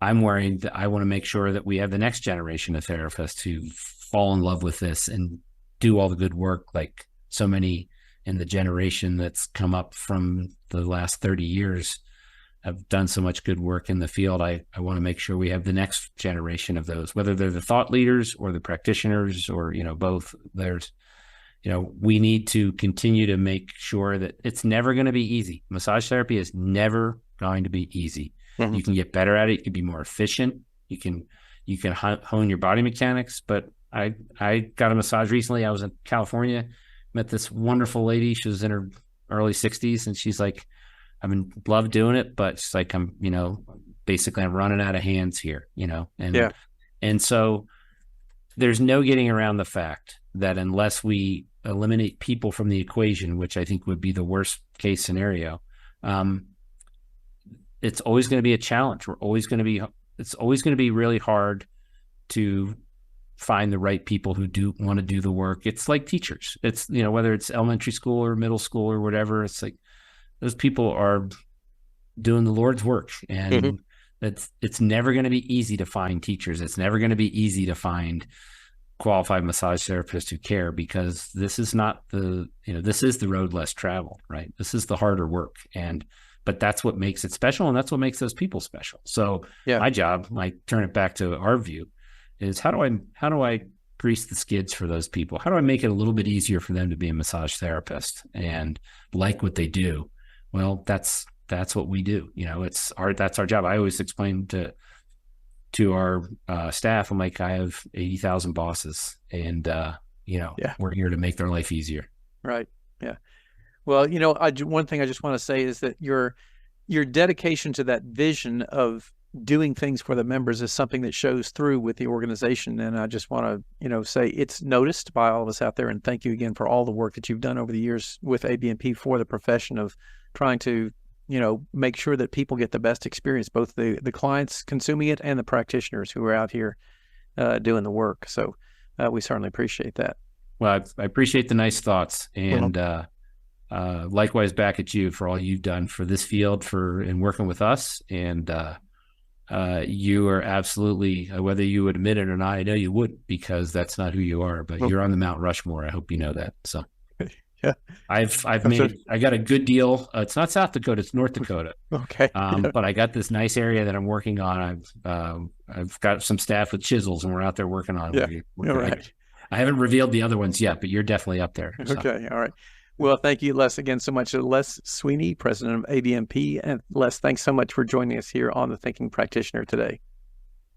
I'm worried that I want to make sure that we have the next generation of therapists who fall in love with this and do all the good work like so many in the generation that's come up from the last 30 years have done so much good work in the field. I want to make sure we have the next generation of those, whether they're the thought leaders or the practitioners or, both. We need to continue to make sure that it's never going to be easy. Massage therapy is never going to be easy. You can get better at it. You can be more efficient. You can hone your body mechanics. But I got a massage recently. I was in California, met this wonderful lady. She was in her early 60s, and she's like, love doing it, but she's like, I'm running out of hands here, and so there's no getting around the fact that unless we eliminate people from the equation, which I think would be the worst case scenario, it's always going to be a challenge. It's always going to be really hard to find the right people who do want to do the work. It's like teachers. It's, whether it's elementary school or middle school or whatever, it's like those people are doing the Lord's work, and it's never going to be easy to find teachers. It's never going to be easy to find qualified massage therapists who care, because this is not this is the road less traveled, right? This is the harder work. But that's what makes it special, and that's what makes those people special. So my job, I turn it back to our view, is how do I grease the skids for those people? How do I make it a little bit easier for them to be a massage therapist and like what they do? Well, that's what we do. That's our job. I always explain to our staff, I'm like, I have 80,000 bosses, and we're here to make their life easier. Right. Yeah. Well, one thing I just want to say is that your dedication to that vision of doing things for the members is something that shows through with the organization. And I just want to, say it's noticed by all of us out there. And thank you again for all the work that you've done over the years with ABMP for the profession of trying to, make sure that people get the best experience, both the clients consuming it and the practitioners who are out here doing the work. So we certainly appreciate that. Well, I appreciate the nice thoughts, and likewise back at you for all you've done for this field and working with us. And you are absolutely, whether you would admit it or not, I know you wouldn't, because that's not who you are, but you're on the Mount Rushmore. I hope you know that. So yeah, I got a good deal. It's not South Dakota, it's North Dakota. Okay. But I got this nice area that I'm working on. I've got some staff with chisels, and we're out there working on it. Yeah. Right. I haven't revealed the other ones yet, but you're definitely up there. So. Okay. All right. Well, thank you, Les, again so much. Les Sweeney, president of ABMP. And Les, thanks so much for joining us here on the Thinking Practitioner today.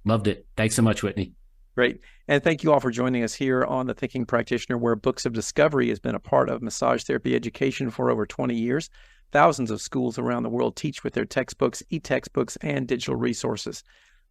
Loved it. Thanks so much, Whitney. Great. And thank you all for joining us here on the Thinking Practitioner, where Books of Discovery has been a part of massage therapy education for over 20 years. Thousands of schools around the world teach with their textbooks, e-textbooks, and digital resources.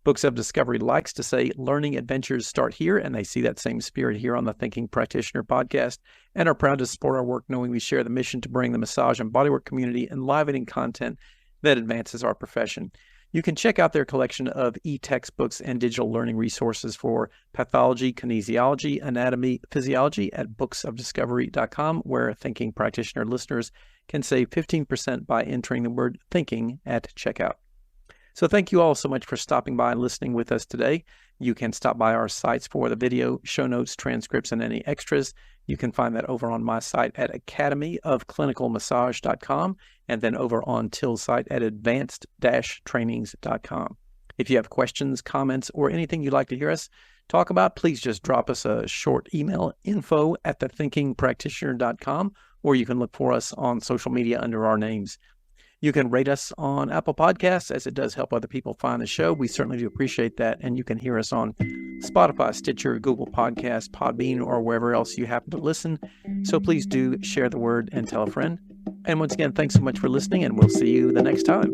Books of Discovery likes to say learning adventures start here, and they see that same spirit here on the Thinking Practitioner podcast and are proud to support our work, knowing we share the mission to bring the massage and bodywork community enlivening content that advances our profession. You can check out their collection of e-textbooks and digital learning resources for pathology, kinesiology, anatomy, physiology at booksofdiscovery.com, where Thinking Practitioner listeners can save 15% by entering the word thinking at checkout. So thank you all so much for stopping by and listening with us today. You can stop by our sites for the video, show notes, transcripts, and any extras. You can find that over on my site at academyofclinicalmassage.com and then over on Till's site at advanced-trainings.com. If you have questions, comments, or anything you'd like to hear us talk about, please just drop us a short email, info@thethinkingpractitioner.com, or you can look for us on social media under our names. You can rate us on Apple Podcasts, as it does help other people find the show. We certainly do appreciate that. And you can hear us on Spotify, Stitcher, Google Podcasts, Podbean, or wherever else you happen to listen. So please do share the word and tell a friend. And once again, thanks so much for listening, and we'll see you the next time.